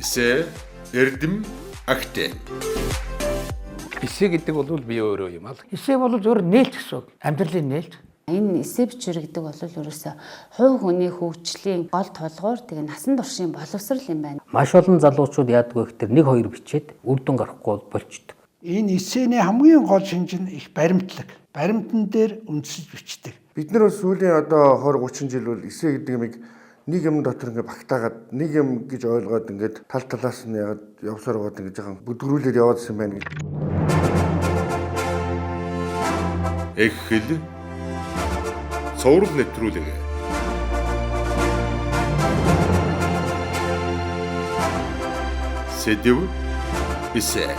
Эсэ эрдэм агтай. Эсэ гэдэг бол би өөрөө юм аа. Эсэ бол зөвхөн нээлт гэсэн үг. Амьдралын нээлт. Энэ эсэ бичвэр гэдэг бол ерөөсөө хувь хүний хөгжлийн гол тулгуур тэгээ насан туршийн боловсрал юм байна. Маш олон залуучууд яадаг вэ гэхээр 1-2 бичээд үр дүн гарахгүй болчдөг. Энэ эсэний хамгийн гол шинж нь их баримтлаг. Баримтан дээр үндэслэж бичдэг. Бид нар бас сүүлийн одоо 20-30 жил бол эсэ гэдэг юмыг нэг юм дотор ингээ багтаагаад нэг юм гэж ойлгоод ингээд тал талаас нь яагаад явсаар байгаа гэж жоохон бүдгрүүлээд яваадсан байна гэж. Эхэл цовруул нэвтрүүлэг. Сэдэв эсэ.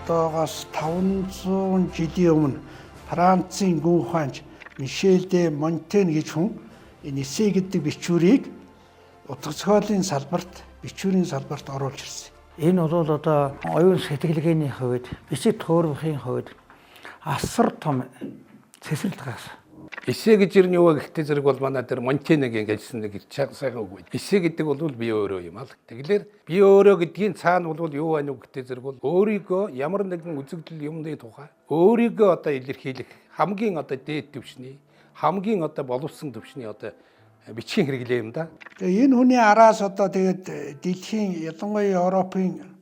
Одоогоос 500 жилийн өмнө Францын гүн ухаанч Мишель де Монтен гэж хүн энэ эсэ гэдэг бичвэрийг утга зохиолын салбарт, бичвэрийн салбарт оруулж ирсэн. Энэ бол одоо оюун сэтгэлгээний хувьд, бичиг төөрөмхийн хувьд асар том цэцэрлэг гаргасан. Эсэ гэж юу вэ гэхдээ зэрэг бол манай дээр Монтенегийн гэсэн нэг сайхан үг байна. Эсэ гэдэг бол би өөрөө юм аа. Тэгэлэр би өөрөө гэдгийн цаана бол юу байна вэ гэхдээ зэрэг бол өөрийгөө ямар нэгэн үзэгдэл юмны тухай өөрийгөө одоо илэрхийлэх хамгийн одоо дээд түвшний, хамгийн одоо боловсон түвшний одоо бичгийн хэрэглээ юм да. Тэгээ энэ хүний араас одоо тэгээд дэлхийн ялангуяа Европын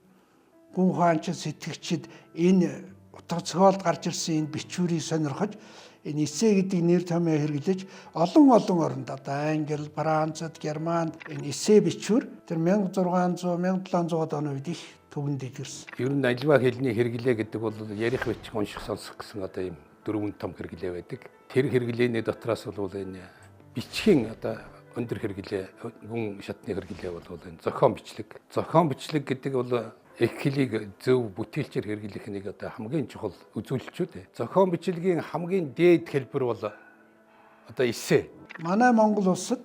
гүн ухаанч сэтгэгчид энэ утга зохиолд гарч ирсэн энэ бичвэрийг сонирхож энэ эсэ гэдэг нэр томьёо хэрэглэж олон оронд одоо Англи, Францад, Германд энэ эсэ бичвэр тэр 1600 1700-аад оны үед их төвөнд дэлгэрсэн. Ер нь аливаа хэлний хэрэглээ гэдэг бол ярих бичих унших сонсох гэсэн одоо ийм дөрвөн том хэрэглээ байдаг. Тэр хэрэглээний дотроос бол энэ бичгийн одоо өндөр хэрэглээ, гүн шатны хэрэглээ бол энэ зохион бичлэг. Зохион бичлэг гэдэг бол эхлэлийг зөв бүтээлчээр хэрэглэх нэг одоо хамгийн чухал үзүүлэлтүүд. Зохион бичлэгийн хамгийн дээд хэлбэр бол одоо эсэ. Манай Монгол улсад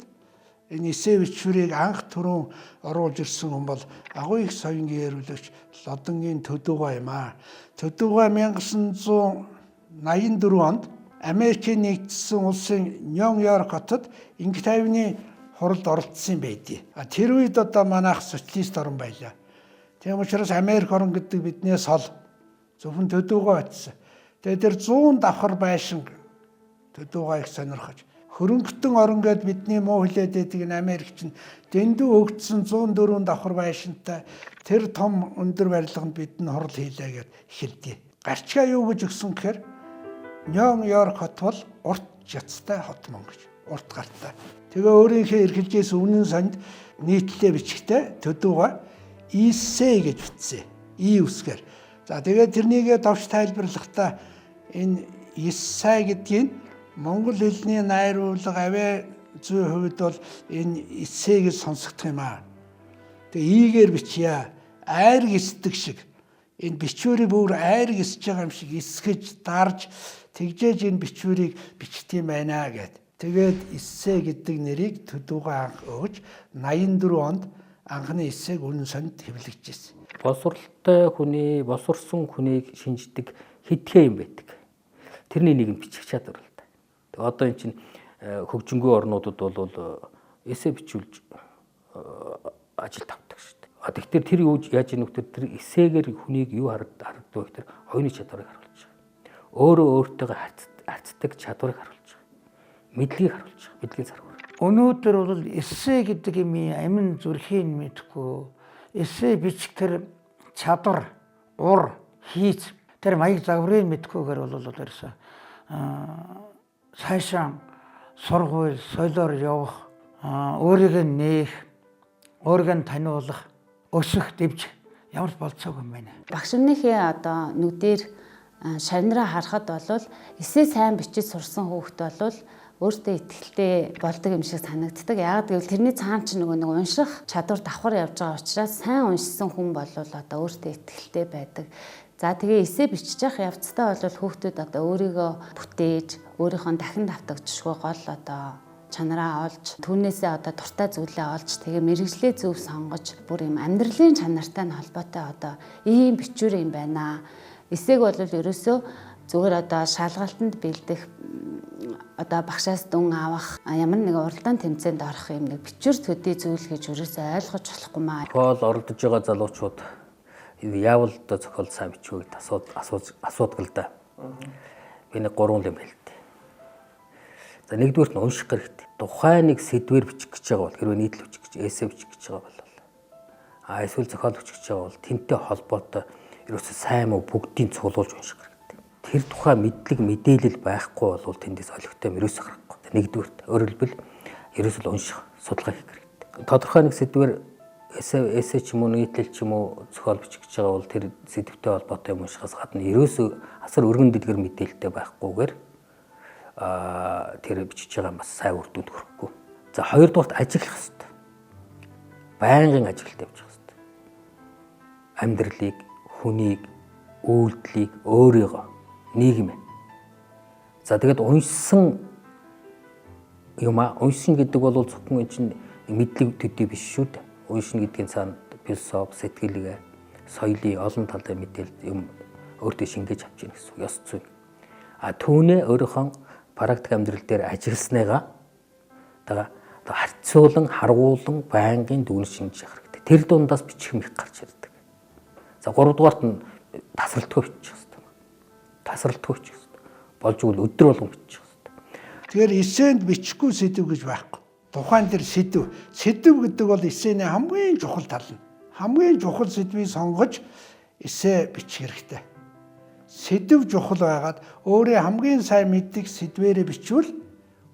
энэ эсэ бичвэрийг анх түрүүн оруулж ирсэн хүн бол агуу их соёнгийн эрүүлэгч Лодонгийн Төдөгөө юм аа. Төдөгөө 1984 онд Америкийн нэгдсэн улсын Нью-Йорк хотод Инх тайвны хуралд оролцсон байдیں۔ Тэр үед одоо манайх социалист орн байлаа. Тийм учраас Америк орн гэдэг биднээс хол зөвхөн Төдөгөө очсон. Тэгээд тэр 100 давхар байшин Төдөгөө их сонирхож хөрөнгөтөн орн гэд бидний муу хилээд байдаг энэ Америк чинь дэндүү өгдсөн 104 давхар байшинтай тэр том өндөр барилганд бид нь хурал хийлээ гэд эхэлдэг. Гарчгаа юу гэж өгсөн гэхээр Нью-Йорк хот бол урт жацтай хот мөн гэж. Урт гартаа. Тэгээ өөрийнхөө эрхэлжээс үнэн санд нийтлэлээ бичгтээ Төдөгөө эсэ гэж бичсэн. И үсгээр. За тэгээд тэрнийгээ товч тайлбарлахдаа энэ эсэ гэдгийг монгол хэлний найруулга авиа зүй хувьд бол энэ эсэ гэж сонсогдох юм аа. Тэгээ игээр бичье. Айр гисдэг шиг. Энэ бичвэрийг бүр айр гисж байгаа юм шиг эсгэж, дарж тэгжээж энэ бичвэрийг бичтiin байна гэд. Тэгээд эсэ гэдэг нэрийг Төдөгөө анх өгж 84 онд анхны эсээг үнэн санд хэвлэгжсэн. Боловсралтай хүний, боловсрсон хүнийг шинждэг хэдхэн юм байдаг. Тэрний нэг нь бичих чадвар л да. Тэгээ одоо эн чинь хөгжингүй орнуудад бол эсэ бичүүлж ажил тавдаг шүү дээ. Тэгэхээр тэр юу яаж ийм нөхдөр тэр эсэгээр хүнийг юу харагддаг вэ гэхээр оюуны чадварыг харуулж байгаа. Өөрөө өөртөө харьцдаг чадварыг харуулж байгаа. Мэдлэгийг харуулж байгаа. Мэдлэгийн зарвар. Өнөөдөр бол эсэ гэдэг юм амин зүрхийн мэдхгүй эсэ бичих тэр чадвар, ур, хийц тэр маяг загварыг мэдхгүйгээр бол ерөөсөө цаашаа сургууль, соёлоор явах, өөрийгөө нээх, өөрийгөө таниулах, өсөх, дэвж ямар ч болцоогүй юм байна. Багш өмнөхөө одоо нүдээр шарнараа харахад бол эсэ сайн бичиж сурсан хүүхэд бол өөртөө ихтэй болдог юм шиг санагддаг. Яг гэвэл тэрний цаана ч нэг унших чадвар давхар явж байгаа учраас сайн уншсан хүн бол одоо өөртөө ихтэй байдаг. За тэгээ эсэ бичиж явах явцдаа бол хүүхдүүд одоо өөрийгөө бүтээж, өөрийнхөө дахин давтагдчихгүй гол одоо чанараа олж, түүнээсээ одоо дуртай зүйлээ олж, тэгээ мэрэгжлээ зөв сонгож, бүр юм амьдралын чанартай нь холбоотой одоо ийм бичвэр юм байна. Эсээг бол ерөөсөө зүгээр одоо шалгалтанд бэлдэх одоо багшаас дүн авах ямар нэг уралдаан тэмцээнд орох юм нэг бичвэр төдий зүйл гэж ерөөсөө ойлгож болохгүй маа. Хоол оролдож байгаа залуучууд яавал одоо зохиол сайн бичвэ гэд асуудаг л да. Би нэг 3 юм хэлдэг. За нэгдүгürt нь унших хэрэгтэй. Тухайн нэг сэдвэр бичих гэж байгаа бол хэрвээ нийтлэл бичих гэж эссе бичих гэж байгаа бол эсвэл зохиол бичих гэж байгаа бол тэнтэй холбоотой ерөөсөө сайн муу бүгдийг цуглуулж унших хэрэгтэй. Тэр тухайн мэдлэг мэдээлэл байхгүй бол тэндээс олигтой юм ерөөсөө гарахгүй. Нэгдүгürt өөрөөр хэлбэл ерөөсөө унших, судалгаа хийх хэрэгтэй. Тодорхой нэг сэдвэр эссе ч юм уу нийтлэл ч юм уу зохиол бичих гэж байгаа бол тэр сэдвтэй холбоотой юм уншихаас гадна ерөөсөө асар өргөн дэлгэр мэдээлэлтэй байхгүйгээр тэр бичиж байгаа бас сайн үр дүнд хүрэхгүй. За хоёрдугаарт ажиглах хэрэгтэй. Байнгын ажиглалт явуулах хэрэгтэй. Амьдралыг, хүнийг, үйлдэлийг, өөрийгөө, нийгмээ. За тэгээд уншсан гэдэг бол зөвхөн энэ чинь мэдлэг төдий биш шүү дээ. Уншина гэдгийн цаана философи, сэтгэлгээ, соёлын олон талын мэдээлэл юм өөртөө шингээж авч яах гэсэн ёс зүй. Түүнээ өөрийнхөө практик амьдрал дээр ажигласныгаа харьцуулан, харгуулan байнгын дүгнэж шинжиж явах хэрэгтэй. Тэр дундаас бичих мэт гарч ирдэг. За 3 дугаарт нь тасралтгүй бичих хэрэгтэй. Тасралтгүй бичих хэрэгтэй. Болж игэл өдөр болгон бичих хэрэгтэй. Тэгэхээр эссенд бичихгүй сэдв гэж байхгүй. Тухайн тэр сэдв гэдэг бол эссений хамгийн чухал тал нь. Хамгийн чухал сэдвийг сонгож эссе бичих хэрэгтэй. Сэдв чухал байгаад өөрөө хамгийн сайн мэддэг сэдвэрээ бичвэл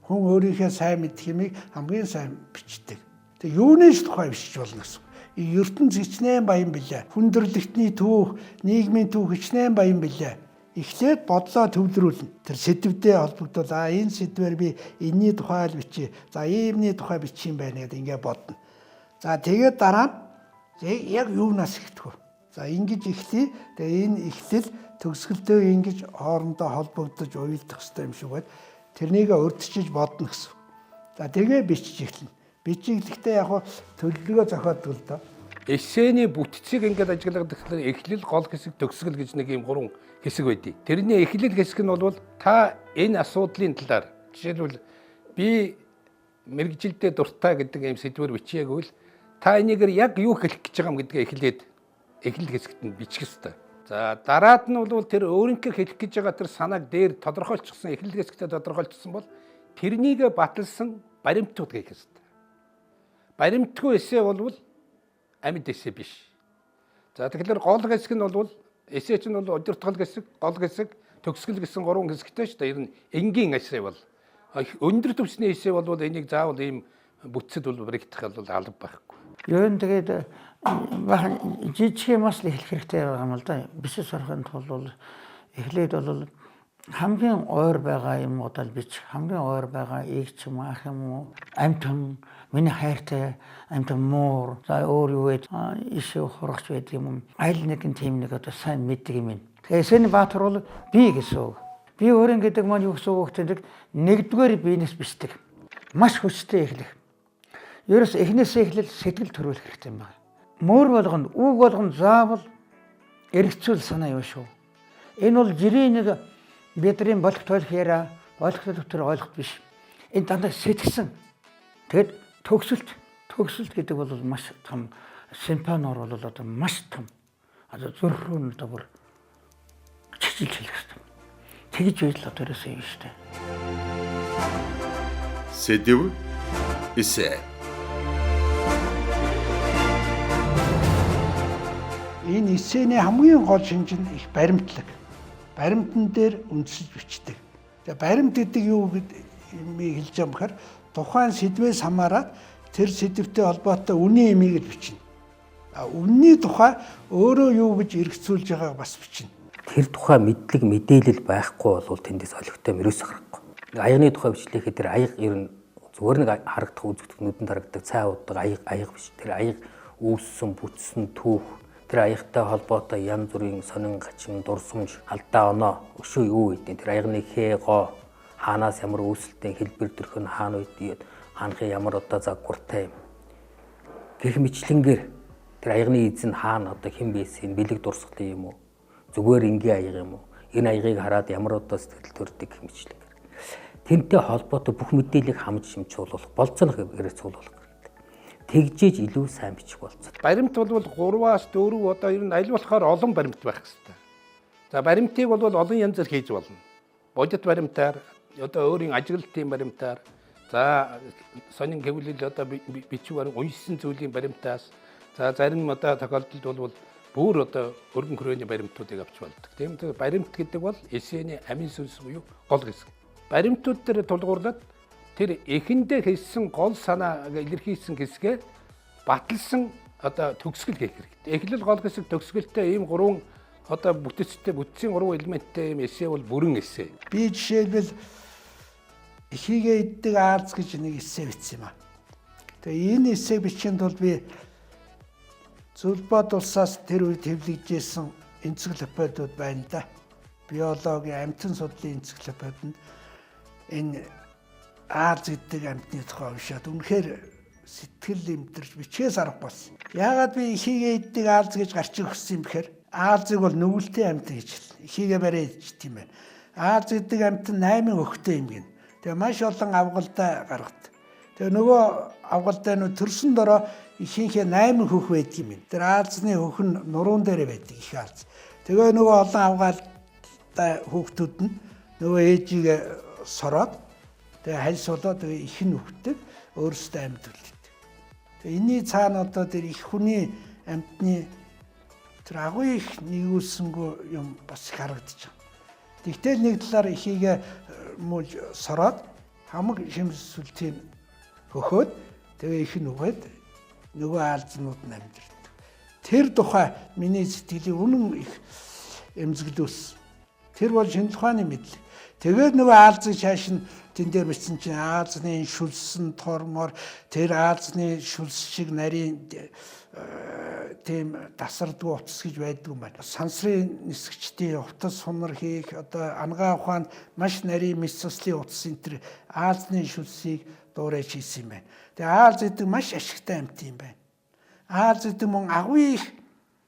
хүн өөрийнхөө сайн мэдх юмыг хамгийн сайн бичдэг. Тэгээ юунээс тухай бичиж болно гэсэн. ертөнц хичнээн баян билээ. Хүндрэлтний түүх, нийгмийн түүх хичнээн баян билээ. Эхлээд бодлоо төвлөрүүлнэ. Тэр сэдвтэй холбогдвол энэ сэдвээр би энэний тухай л бичье. За иймний тухай бичих юм байна гэдэг ингээ бодно. За тэгээд дараа нь яг юунаас эхлэх вэ? За ингэж эхлэе. Тэгээ энэ эхлэл төгсгөлдөө ингэж хоорондоо холбогдож уялдах хэрэгтэй юм шиг байна. Тэрнийгээ урьдчилж бодно гэсэн. За тэгээ бичиж эхэлнэ. Бичиглэхдээ яг төлөвлөгөө зохиодог л доо. Эссений бүтцийг ингээд ажиглагдаг гэхээр эхлэл, гол хэсэг, төгсгөл гэж нэг юм 3 хэсэг байдгийг. Тэрний эхлэл хэсэг нь бол та энэ асуудлын талаар жишээлбэл би мэрэгжилдээ дуртай гэдэг юм сэдвээр бичээгвэл та энийгээр яг юу хэлэх гэж байгаа юм гэдгээ эхлэл хэсэгт нь бичих ёстой. За дараад нь бол тэр өөрийнхөө хэлэх гэж байгаа тэр санааг дээр тодорхойлчихсан, эхлэл хэсэгтээ тодорхойлчихсан бол тэрнийг баталсан баримтууд гэх ёстой. Баримтгүй эссе бол амьд эссе биш. За тэгэхээр гол хэсэг нь бол эссе чинь бол удирдгал хэсэг, гол хэсэг, төгсгөл гэсэн 3 хэсэгтэй шүү дээ. Ер нь энгийн эссе бол өндөр түвшний эссе бол энийг заавал ийм бүтцэд бол баригдах бол алба байхгүй. Ер нь тэгээд жижиг юмас л эхлэх хэрэгтэй байгаа юм л да. Бичиж сурахын тулд бол эхлээд бол хамгийн ойр байгаа юмудаа бичих, хамгийн ойр байгаа ийг ч юм ах юм уу, амтан, миний хайртай амтан муур, за өөр юу вэ? Ишээ хурагч байдаг юм. Айл нэгэн тийм нэг одоо сайн мэддэг юм. Тэгээ эсэний баатар бол би гэсэн үг. Би өөрийн гэдэг маань юу гэсэн үг гэдэг нэгдүгээр биенээс бичдэг. Маш хүчтэй эхлэх. Ерөөс эхнээсээ эхлэл сэтгэл төрүүлэх хэрэгтэй юм байна. Мөр болгоно, үг болгоно заавал эргэцүүл санаа юу шүү. Энэ бол жирийн нэг бидний болох тойлох яриа, ойлгох төр ойлгох биш. Энэ дандаа сэтгсэн. Тэгэд төгсөлт гэдэг бол маш том симфоноор бол одоо маш том. Одоо зүрх рүү одоо бүр чиглэж хэлэх хэрэгтэй. Тэгж үйл одоо ерөөсөө юм шүү дээ. Сэдв эссе. Энэ эссений хамгийн гол шинж нь их баримтлаг. Баримтан дээр үндэслэж бичдэг. Тэгээ баримт гэдэг юу гэдгийг хэлж байгаа юм бахаар тухайн сэдвээс хамаарат тэр сэдвтэй холбоотой үнийн имийг л бичнэ. Үнний тухай өөрөө юу гэж эргэцүүлж байгааг бас бичнэ. Тэр тухай мэдлэг мэдээлэл байхгүй бол тэндээс олигтой ерөөсөө гарахгүй. Аягны тухай бичлэхэд тэр аяг ер нь зүгээр нэг харагдах үзэгдэх нүдэнд харагддаг цай удаг аяг биш. Тэр аяг үүссэн, бүтсэн түүх, тэр аягтай холбоотой янз бүрийн сонин гачин, дурсамж, алдаа оноо, өшөө юу гэдэг тэр аягны хээ гоо хаанаас ямар үүсэлтийн хэлбэр төрх нь хаана үед хаанхын ямар одоо загвартай юм. Гэх мэтлэнгээр тэр аягны эзэн хаана одоо хэн байсан, бэлэг дурсгалын юм уу? Зүгээр энгийн аяг юм уу? Энэ аягыг хараад ямар одоо сэтгэл төрдөг гэх мэтлэнгээр. Тэрнтэй холбоотой бүх мэдээллийг хамж шимжүүлэх болцоох гэрээ цуглуулах хэрэгтэй. Тэгжээж илүү сайн бичих болцоо. Баримт бол 3-аас 4 одоо ер нь аль болохоор олон баримт байх хэрэгтэй. За баримтыг бол олон янзаар хийж болно. Бодит баримтаар, одоо өөрийн ажиглалтын баримтаар, за сонин хэвлэл одоо бичвэр уншсан зүйлийн баримтаас, за зарим одоо тохиолдолд бол бүр одоо өргөн хүрээний баримтуудыг авч болдог. Тийм тэгэхээр баримт гэдэг бол эсэний амин сүнс буюу гол хэсэг. Баримтууд дээр тулгуурлаад тэр эхэндээ хэлсэн гол санааг илэрхийлсэн хэсгээ баталсан одоо төгсгөл хийх хэрэгтэй. Эхлэл, гол хэсэг, төгсгөлтэй ийм 3 одоо бүтцтэй бүтцийн 3 элементтэй ийм эсэ бол бүрэн эсэ. Би жишээлбэл ихийгээ иддэг Аалз гэж нэг эсэ бичсэн юм аа. Тэгээ энэ эсэ бичихэнд бол би Зүлбод улсаас тэр үед хэвлэгдсэн энциклопедиуд байна да. Биологийн амьтан судлалын энциклопединд энэ Аалз гэдэг амьтны тухай уншаад үнэхээр сэтгэл эмдэрч бичээс арга болсон. Яагаад би ихийгээ иддэг Аалз гэж гарч өгсөн юм бэхээр Аалзыг бол нүгэлтэй амьтан гэж хэлнэ. Ихийгээ барай идчих тийм байна. Аалз гэдэг амьтан 8 хөхтэй юм гин. Тэгээ маш олон авгалдаа гаргад. Тэгээ нөгөө авгалдаа нь төрсөн дороо ихийнхээ 8 хөх байдаг юм. Тэр Аалзны хөх нь нуруунд дээр байдаг их Аалз. Тэгээ нөгөө олон авгалдаа хүүхдүүд нь нөгөө ээжийг сороод тэгээ хальс болоод тэгээ их нь үхдэг өөрөөсөө амьд үлддэг. Тэгээ энэний цаана одоо тэр их хүний амьтны тэр агуу их нэгүүлсэнгүй юм бас харагдаж байна. Тэгтэл нэг талаар ихийгээ муу сороод хамаг шимсүүлтийн хөхөөд тэгээ их нь үгээд нөгөө Аалзнууд нь амьдэрдэг. Тэр тухай миний сэтгэлийн үнэн их эмзэглүүлсэн. Тэр бол шинжлэх ухааны мэдлэг. Тэгээд нөгөө Аалзыг шааш нь тэн дээр бичсэн чинь Аалзны шүлсэн тормор тэр Аалзны шүлс шиг нарийн тийм тасардгүй утас гэж байдаг юм байна. Сансрын нисгчдийн утас сунар хийх одоо ангаа ухаанд маш нарийн мэс цуслын утас энэ төр Аалзны шүлсийг дуурайж хийсэн юм байна. Тэгээ Аалз гэдэг маш ашигтай амьт юм байна. Аалз гэдэг мөн агуу их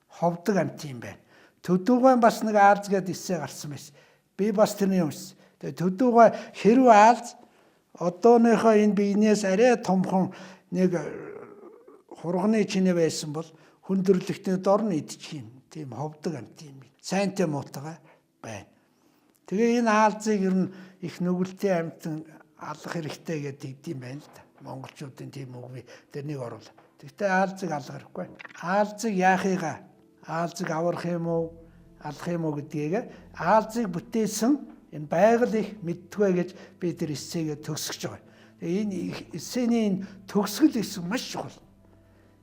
ховдог амьт юм байна. Төдөөгөө бас нэг Аалз гэдэг эссе гарсан байсан. Би бас тэрний юмс. Тэгээ төдөөгөө хэрв Аалз одооныхоо энэ биенээс арай томхон нэг хурганы чинээ байсан бол хүндрэлтний дор нь идчих юм. Тийм ховдог амьт юм. Сайнтай муутайгаа байна. Тэгээ энэ Аалзыг ер нь их нүгэлтэй амьтан алах хэрэгтэй гэдэг юм байна л да. Монголчуудын тийм үг би тэрнийг оруулаа. Тэгтээ Аалзыг алах хэрэггүй. Аалзыг яахыгаа Аалзыг аврах юм уу, алах юм уу гэдгийг Аалзыг бүтээсэн энэ байгаль их мэдтгвэ гэж би тэр эссегээ төгсгөж байгаа. Тэгээ энэ эссений энэ төгсгөл гэсэн маш чухал.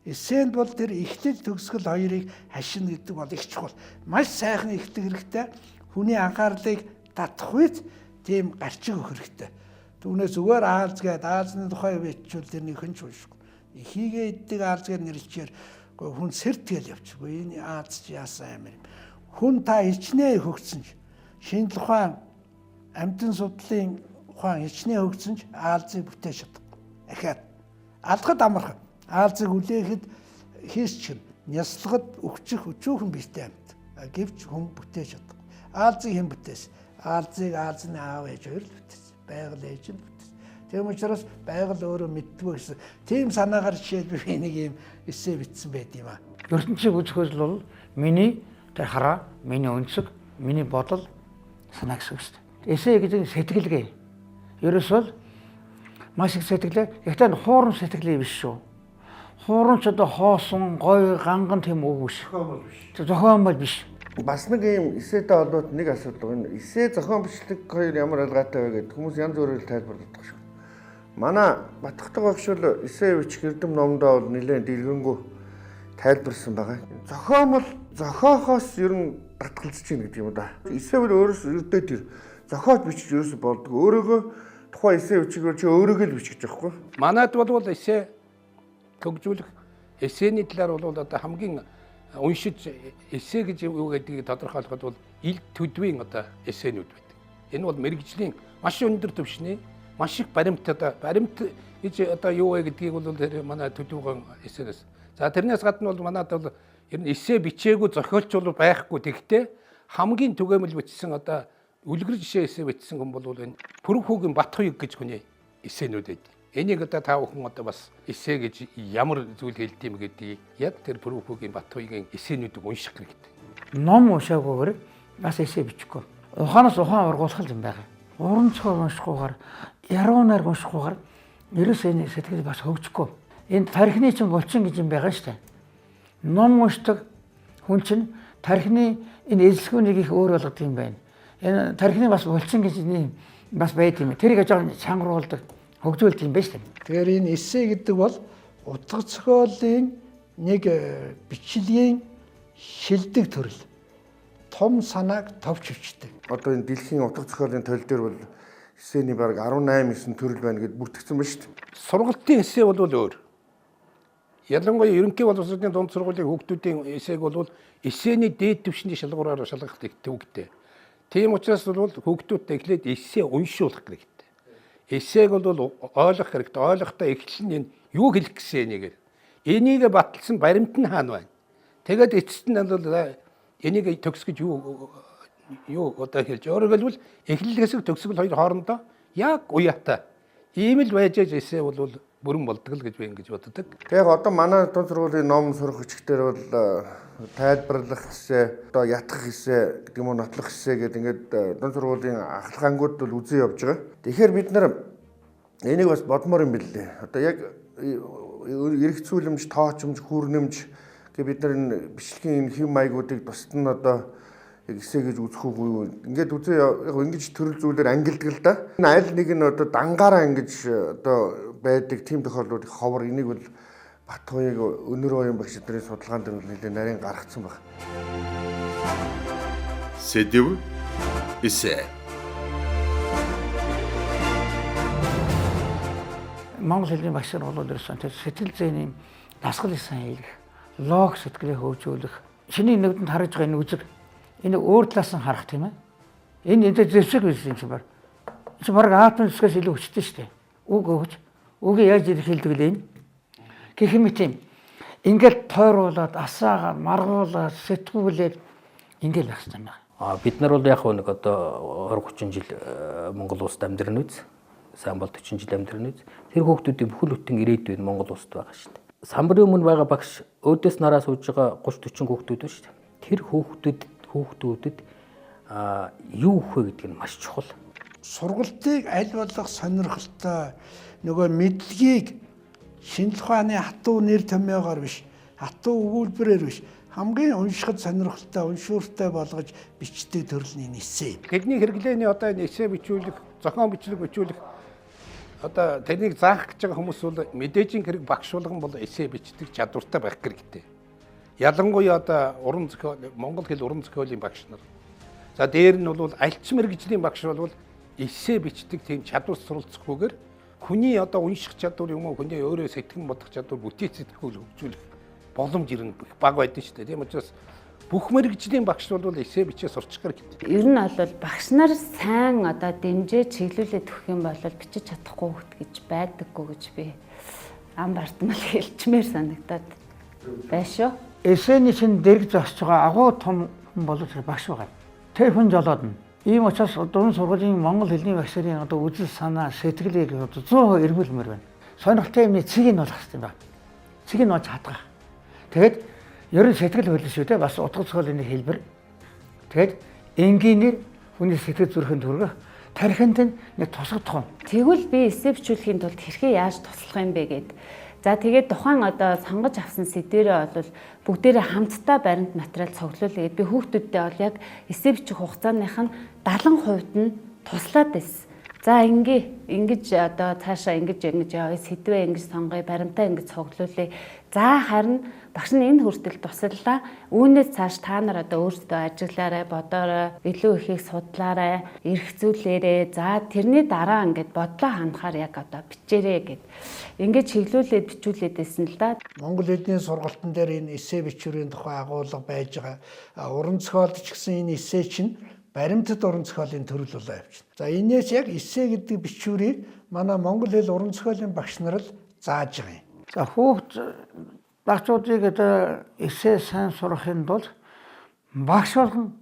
Эссенд бол тэр эхлэл төгсгөл хоёрыг хашина гэдэг бол их чухал. Маш сайхан эхлэх хэрэгтэй. Хүний анхаарлыг татах үед тийм гарчиг өгөх хэрэгтэй. Түүнээс зүгээр Аалз гэдэг Аалзны тухай бичвэл тэрний хэн ч уншихгүй. Ихийгээ иддэг Аалз гэдэг нэрчээр хүн сэртгэл явчихгүй. Энэ Аалз ч яасан амир юм. Хүн та хичнээн хөгцсөн ч шинжлэх ухаан амьтан судлалын ухаан хичнээн хөгцсөн ч Аалзыг бүтээж чадахгүй. Ахаад алхад амархан Аалзыг үлээхэд хийсч няслагад өгчих өчүүхэн бийтэй амьд. Гэвч хүн бүтээж чадахгүй. Аалзыг хэн бүтээсэн? Аалзыг Аалзны аав ээж хоёр л бүтээсэн. Байгаль ээж нь бүтээсэн. Тийм учраас байгаль өөрөө мэддэггүй гэсэн тийм санаагаар жишээд би нэг юм эссе бичсэн байд юм аа. ертөнцийг үзэхээс бол миний тэр хараа, миний өнцөг, миний бодол санаа гэсэн үг шүү дээ. Эссе гэдэг сэтгэлгээ. Ерөөсөө маш их сэтгэлээ. Гэхдээ хуурам сэтгэлээ биш шүү. Хуурам ч одоо хоосон, гой, ганган тийм үг биш. Зохион бол биш. Бас нэг юм эссетэй холбоотой нэг асуудал байна. Эссе зохион бичлэг хоёр ямар ялгаатай вэ гэдэг хүмүүс янз бүрээр тайлбарладаг шүү. Манай Батхдаг багш бол эссе бичих эрдэм номдоо бол нэлээд дэлгэнгүй тайлбарсан байгаа. Зохион бол зохиохоос ер нь татгалзаж байна гэдэг юм да. Эссе бол өөрөөс ердөө тэр зохиож бичих ерөөсө болдог. Өөрөөгөө тухайн эссе бичгээр чи өөрөөгөө л бичих гэж байхгүй. Манайд бол эссе хөгжүүлэх эссений талаар бол одоо хамгийн уншиж эссе гэж юу гэдгийг тодорхойлоход бол ил төдвийн одоо эссенүүд байдаг. Энэ бол мэрэгжлийн маш өндөр түвшний маш их баримт гэж одоо юу вэ гэдгийг бол тэр манай төдвийн эссенээс. За тэрнээс гадна бол манайд бол ер нь эссе бичээгүй зохиолч бол байхгүй. Тэгэхдээ хамгийн түгээмэл бичсэн одоо үлгэр жишээ эссе бичсэн хүн бол энэ Пүрхүүгийн Батхуйг гэж хүний эссенүүд байдаг. Энийг одоо та бүхэн одоо бас эссе гэж ямар зүйл хэлдэг юм гэдгийг яг тэр Пүрхүүгийн Батхуйгийн эссенүүдийг унших хэрэгтэй. Ном уншаагүйгээр бас эссе бичихгүй. Ухаанаас ухаан ургуулах юм байгаа. Уран зохиол уншихгүйгээр, яруу найраг уншихгүйгээр ерөөс энэ сэтгэл бас хөгжихгүй. Энд тархины чинь булчин гэж юм байгаа шүү дээ. Ном уншдаг хүн чинь тархины энэ эзэлхүүнийг их өөр болгодог юм байна. Энэ тархины бас булчин гэж юм бас байд юм. Тэрийг ажиг чангруулдаг, хөгжүүлдэг юм байна шүү дээ. Тэгэхээр энэ эссе гэдэг бол утга зохиолын нэг бичлэгийн шилдэг төрөл. Том санааг товч өвчтэй. Одоо энэ дэлхийн утга зохиолын тойл дээр бол эссений баг 18-9 төрөл байна гэд бүртгэгдсэн байна шүү дээ. Сургалтын эссе бол өөр. Ялангуяа ерөнхий боловсролын дунд сургуулийн хүүхдүүдийн эссег бол эссений дээд түвшний шалгуураар шалгах төвөгтэй. Тийм учраас бол хүүхдүүдтэй эхлээд эссе уншуулах хэрэгтэй. Эссег бол ойлгох хэрэгтэй. Ойлгохдоо эхлэл нь юу хэлэх гэсэн нэгээр. Энийг баталсан баримт нь хаана байна? Тэгээд эцэст нь бол энийг төгсгөж юу одоо хэлж өөрөөр хэлбэл эхлэл хэсэг төгсгөл хоёр хоорондоо яг уяатай. Ийм л байж эссе бол бүрэн болдог л гэж би ингэж боддог. Тэгээ одоо манай дунд сургуулийн ном сурах хүчгээр бол тайлбарлах хэсэ, одоо ятгах хэсэ гэдэг юм уу, нотлох хэсэ гэдэг ингээд дунд сургуулийн ахлагангууд бол үзэн явж байгаа. Тэгэхээр бид нар энийг бас бодмоор юм билээ. Одоо яг эрх зүйлэмж, тоочмж, хүрнэмж гэх бид нар энэ бичлэгийн энэ хэв маягуудыг тусад нь одоо эссе гэж үзэх үгүй. Ингээд үзээ яг ингэж төрөл зүйлээр ангилдаг л да. Энэ аль нэг нь одоо дангаараа ингэж одоо байдаг тийм тохиолдлууд их ховор. Энийг бол Батхуйг өнөр оюун багш нарын судалгаан дээр нэлээд нарийн гаргацсан байна. Сэдв эссе. Монгол хэлний багш нар бол ерөөсөн сэтгэл зүйн дасгал сайн хийх, лог сэтгэлээ хөгжүүлэх, шиний нүдэнд харж байгаа энэ үзэг энэ өөр талаас нь харах тийм ээ. Энэ зэвсэг байсан юм чи баг. Чи баг атом зүсгээс илүү хүчтэй шүү дээ. Үг өгч, үгийг яаж хэлдэг вэ энэ? Гэх юм тийм. Ингээд тойруулаад, асаагаад, маргуулаад, сэтгүүлээд ингээд байх юм байна. Бид нар бол яг нэг одоо 20-30 жил Монгол улсад амьдран үз. Сайн бол 40 жил амьдран үз. Тэр хүүхдүүдийн бүхэл бүтэн ирээдүйд Монгол улсад байгаа шүү дээ. Самбарын өмнө байгаа багш өөдөөс нараа сууж байгаа 30-40 хүүхдүүд байна шүү дээ. Тэр хүүхдүүдэд юу өгөх вэ гэдэг нь маш чухал. Сургалтыг аль болох сонирхолтой нөгөө мэдлэгийг шинжлэх ухааны хатуу нэр томьёогоор биш, хатуу өгүүлбэрээр биш, хамгийн уншихад сонирхолтой, уншууртай болгож бичдэг төрлийн эссе. Тэдний хэрэглээний одоо энэ эссе бичүүлэх, зохион бичүүлэх одоо тэрнийг заах гэж байгаа хүмүүс бол мэдээжийн хэрэг багш болгон бол эссе бичдэг чадвартай байх хэрэгтэй. Ялангуяа одоо уран зохиол, монгол хэл уран зохиолын багш нар. За дээр нь бол альч мэргэжлийн багш бол эссе бичдэг тийм чадвар суралцахгүйгээр хүний одоо унших чадвар юм уу, хүний өөрөө сэтгэн бодох чадвар, бүтэц сэтгэхүйг хөгжүүлэх боломж ирнэ баг байдаг шүү дээ. Тийм учраас бүх мэргэжлийн багш бол эссе бичээ сурчих хэрэгтэй. Ер нь бол багш нар сайн одоо дэмжээ чиглүүлээд өгөх юм бол бичиж чадахгүй хөлт гэж байдаггүй гэж би ам бартмал хэлчмээр санагдаад байна шүү. Эссений чинь дэрэг зогсож байгаа агуу том хүн болов багш байгаа. Тэр хүн жолоод нь. Ийм учраас дунд сургуулийн монгол хэлний багш нарын одоо үзэл санаа, сэтгэлийг 100% эргүүлмээр байна. Сонирхолтой юмны цэгийг нь олох хэрэгтэй байна. Цэгийг нь олж хадгах. Тэгэд ерөн сэтгэл хөдлөл шүү дээ. Бас утга зохиолын хэлбэр. Тэгэд энгийнээр хүний сэтгэл зүрхэн төргөх тархинд нь нэг тусгадах юм. Тэгвэл би эссе бичүүлэхийн тулд хэрхэн яаж туслах юм бэ гэд. За тэгээд тухайн одоо сонгож авсан сэдвэрээ бол бүгдээрээ хамтдаа баримт материал цуглуулъя гэд би хүүхдүүдтэй бол яг эссе бичих хугацааных нь 70% нь туслаад байсан. За ингэж одоо цаашаа ингэж яваа сэдвээ ингэж сонгоё, баримтаа ингэж цуглуулъя. За харин багш нь энэ хүртэл туслалаа. Үүнээс цааш та нар одоо өөрсдөө ажиглаарай, бодоорой, илүү ихийг судлаарай, эргцүүлээрэй. За тэрний дараа ингээд бодлоо хандахаар яг одоо бичээрэй гэд. Ингээд чиглүүлээд бичүүлээд байсан л да. Монгол хэлний сургалтын дээр энэ эссе бичвэрийн тухай агуулга байж байгаа. Уран зохиолд ч гэсэн энэ эссе чинь баримтат уран зохиолын төрөл болоо явчихна. За энэс яг эссе гэдэг бичвэрийг манай монгол хэл уран зохиолын багш нар л зааж байгаа юм. За хүүхд багцуудыг одоо эссе сайн сурахын тулд багш болгон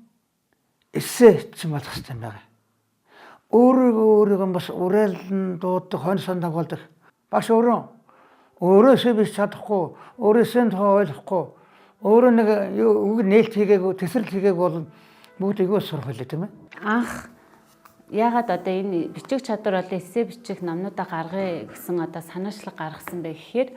эссе чинь болох хэрэгтэй юм байна. өөрийгөө бас уриалан дууддаг, хонь сон тоглодог. Бас өөрөөсөө биш чадахгүй, өөрөөсөө ойлгохгүй, өөрөө нэг үг нээлт хийгээгүй, тесрэл хийгээгүй бол бүгд эгөө сурах байлаа тийм ээ. Анх яагаад одоо энэ бичих чадвар бол эссе бичих номнуудаа гаргая гэсэн одоо санаачлаг гаргасан бэ гэхээр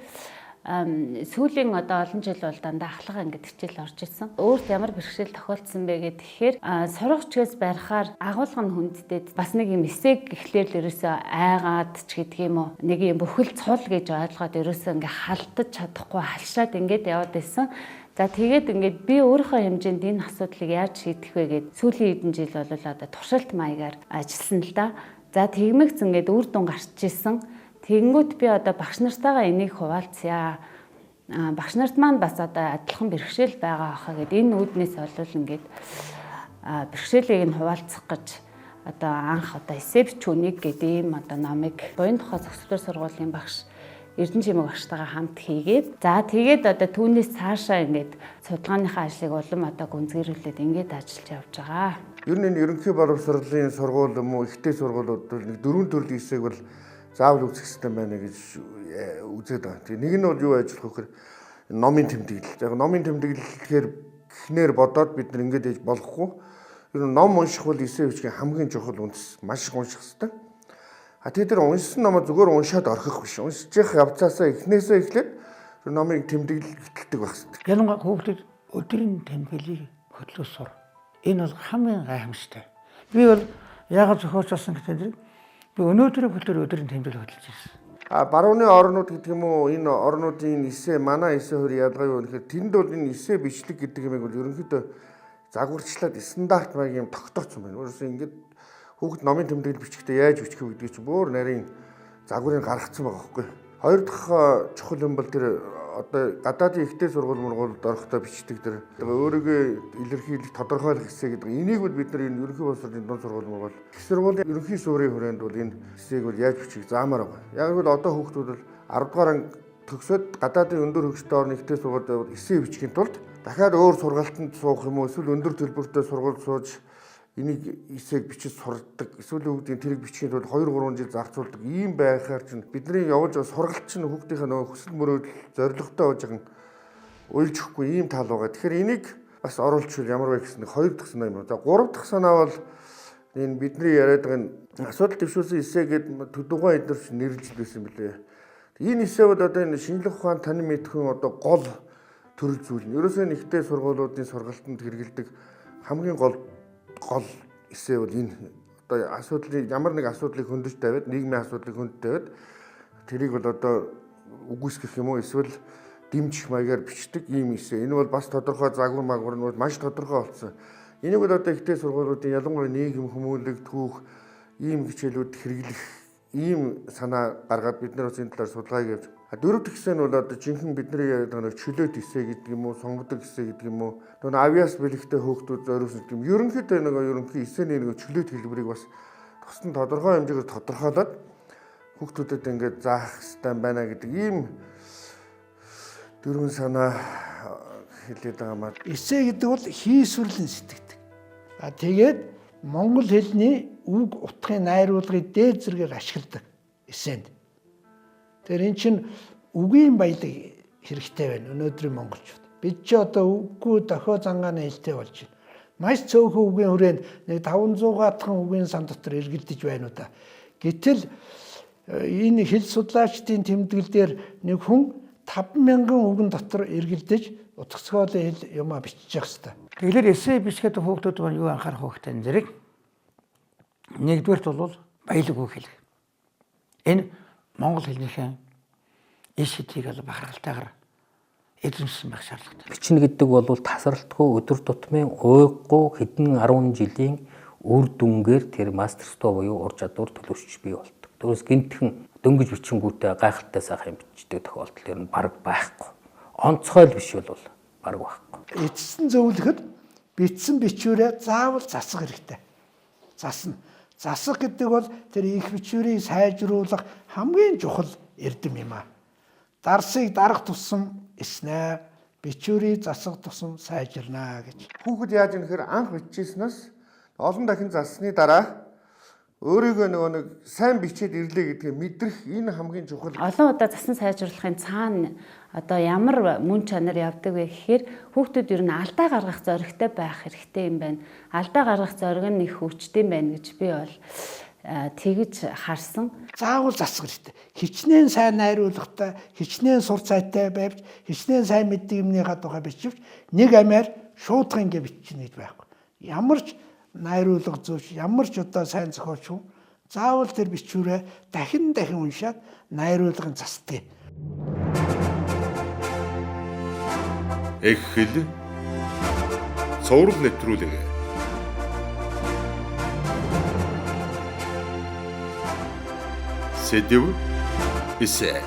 сүүлийн одоо олон жил бол дандаа ахлах ангид хичээл орж ирсэн. Өөрт ямар бэрхшээл тохиолдсон бэ гэхээр сургачгээс барихаар агуулга нь хүнддээд бас нэг юм эсэг гэхлээр л ерөөсөө айгаад ч гэдэг юм уу. Нэг юм бүхэл цул гэж ойлгоод ерөөсөө ингээ халтаж чадахгүй халшаад ингээд яваад байсан. За тэгээд ингээд би өөрийнхөө хэмжээнд энэ асуудлыг яаж шийдэх вэ гэд сүүлийн хэдэн жил бол одоо туршилт маягаар ажилласан л да. За тэгмэгц ингээд үр дүн гарч ирсэн. Тэнгүүт би одоо багш нартайгаа энийг хуваалцъя. Багш нарт маань бас одоо адилхан бэрхшээл байгаа хаа гэд энэ үүднээс олвол ингээд бэрхшээлийг нь хуваалцах гэж одоо анх одоо эссе бичүүнийг гэдэг ийм одоо номыг Буян тухай зөвлөлтөөр сургуулийн багш Эрдэнэ Чимэг багштайгаа хамт хийгээд за тэгээд одоо түүнээс цаашаа ингээд судалгааныхаа ажлыг улам одоо гүнзгийрүүлээд ингээд ажиллаж явж байгаа. Ер нь энэ ерөнхий боловсролын сургууль юм уу, ихтэй сургуулиуд бол нэг 4 төрлийн хэсэг бол заавал үүсэх хэрэгтэй байна гэж үзээд байгаа. Тэгээ нэг нь бол юу ажиллах вэ гэхээр номын тэмдэглэл. Яг номын тэмдэглэл гэхээр эхнэр бодоод бид нар ингэж яж болохгүй. Ер нь ном унших бол эссе бичгийн хамгийн чухал үндэс. Маш их унших хэрэгтэй. Тэгээд тэр уншсан номоо зүгээр уншаад орхих биш. Уншиж явах явцаасаа эхнээсээ эхлээд номын тэмдэглэл гэтэлдэг байх хэрэгтэй. Ялангуяа хүүхдэд өдрийн тэмдэглэлийг хөтлөө сур. Энэ бол хамгийн гайхамшигтай. Би бол яагаад зохиолчсон гэдэг би өнөөдрийн хөтлөөр өдрийн тэмдэглэл хөтлөж ирсэн. Барууны орнууд гэдэг юм уу энэ орнуудын эссе манай эссе хөр ялгаа юу гэхээр тэнд бол энэ эссе бичлэг гэдэг юм бол ерөнхийдөө загварчлаад стандарт маяг юм тогтооцсон байна. Өөрөөсөө ингээд хүүхд номын тэмдэглэл бичихдээ яаж бичих вэ гэдгийг чинь бүр нарийн загварыг гаргацсан байгаа байхгүй. Хоёр дахь чухал юм бол тэр одоо гадаадын ихтэй сургууль мургуулд орохдоо бичдэг тэр өөрийгөө илэрхийлэх тодорхойлох хэсэг гэдэг. Энийг бол бид нар энэ ерөнхий боловсролын дунд сургууль мургуул их сургуулийн ерөнхий суурийн хүрээнд бол энэ хэсгийг бол яаж бичих заамаар байгаа. Яг л одоо хүүхдүүд бол 10 дугаар анги төгсөөд гадаадын өндөр хөгжөлтэй орны ихтэй сургуульд эссе бичихийн тулд дахиад өөр сургалтанд суух юм уу эсвэл өндөр төлбөртэй сургуульд сууж энийг эсээг бичиж сурдаг эсвэл хүүхдийн тэрийг бичихийн тулд 2-3 жил зарцуулдаг ийм байхаар чинь бидний явуулж байгаа сургалт чинь хүүхдийнхээ нөгөө хүсэл мөрөөдөл зорилготой байж байгаа уйлж өгөхгүй ийм тал байгаа. Тэгэхээр энийг бас оруулчихвал ямар вэ гэсэн нэг 2 дахь санаа юм. За 3 дахь санаа бол энэ бидний яриад байгаа энэ асуудал дэвшүүлсэн эсээ гэдэг төдөггөө эднэрч нэрлэж байсан юм билээ. Энэ эсээ бол одоо энэ шинжлэх ухаан танин мэдхэн одоо гол төрөл зүйл нь. Ерөөсөө нэгтэй сургуулиудын сургалтанд хэрэгэлдэг хамгийн гол эсээ бол энэ одоо асуудлыг ямар нэг асуудлыг хөндөж тавиад нийгмийн асуудлыг хөндөж тавиад тэрийг бол одоо үгүйсгэх юм уу эсвэл дэмжих маягаар бичдэг ийм эсээ. Энэ бол бас тодорхой загвар магвар нь маш тодорхой болсон. Энийг бол одоо ихтэй сургуулиудын ялангуяа нийгэм хүмүүнлэг түүх ийм хичээлүүд хэрэглэх ийм санаа гаргаад бид нар бас энэ талаар судалгааг явуулж. Дөрөв дэх хэсэг нь бол одоо жинхэнэ бидний яриад байгаа чөлөөт хэсэг гэдэг юм уу, сонгодог хэсэг гэдэг юм уу, нөгөө авиас бэлэгтэй хөөгтүүд зориулсан гэдэг юм. Ерөнхийдөө нөгөө ерөнхий эсэний нөгөө чөлөөт хэлбэрийг бас тусдан тодорхой хэмжээгээр тодорхойлоод хүүхдүүдэд ингээд заах хэрэгтэй байна гэдэг ийм дөрвөн санаа хэлээд байгаа маа. Эссе гэдэг бол хийсвэрлэн сэтгэдэг. Тэгээд монгол хэлний үг утгын найруулгыг дээд зэргээр ашигладаг эссенд. Тэр эн чинь үгийн баялаг хэрэгтэй байна өнөөдрийн монголчууд. Бид ч одоо үггүй дохио зангааны хэлтэй болж байна. Маш цөөхөн үгийн хүрээнд нэг 500-гаатхан үгийн сан дотор эргэлдэж байна уу та. Гэтэл энэ хэл судлаачдын тэмдэглэлээр нэг хүн 5,000 үгэн дотор эргэлдэж утгацгоолын хэл юмаа бичиж явах хэрэгтэй. Тэгэхээр эссе бичгээд хүүхдүүд маань юу анхаарах вэ гэдэг зэрэг нэгдүгээрт бол баялаг үг хэлэх. Энэ монгол хэлнийхээ иш хэдийг бол бахархалтайгаар эзэмшсэн байх шаардлагатай. Бичнэ гэдэг бол тасралтгүй өдөр тутмын уйггүй хэдэн 10 жилийн үр дүнгээр тэр мастерство буюу ур чадвар төлөвшч бий болдог. Тэрс гинтхэн дөнгөж бичингүүтээ гайхалтай сайхан бичдэг тохиолдол ер нь бараг байхгүй. Онцгой л биш бол бараг байхгүй. Эцэстэн зөвлөхөд бичсэн бичвэрээ заавал засах хэрэгтэй. Засах гэдэг бол тэр их бичвэрийг сайжруулах хамгийн чухал эрдэм юм аа. Дарсыг дарах тусам эснэ, бичвэрийг засах тусам сайжирнаа гэж. Хүүхэд яаж юм гэхээр анх бичижсэнээс олон дахин зассны дараа өөрийгөө нэг сайн бичээд ирлээ гэдгийг мэдрэх энэ хамгийн чухал. Олон удаа засан сайжруулахын цаана одоо ямар мөн чанар явдаг вэ гэхээр хүүхдүүд ер нь алдаа гаргах зоригтой байх хэрэгтэй юм байна. Алдаа гаргах зориг нь их хүчтэй байна гэж би бол тэгж харсан. Заавал засах хэрэгтэй. Хичнээн сайн найруулгатай, хичнээн сур цайтай байвч, хичнээн сайн мэддэг юмныхаа тухай бичвч нэг амиар шуудхан ингэ бичнэ гэж байхгүй. Ямар ч найруулга зөвш, ямар ч одоо сайн зохиолч хүн заавал тэр бичвэрээ дахин уншаад найруулгын застыг. Эхлэл цовруул нэвтрүүлэг. Сэдв эсэ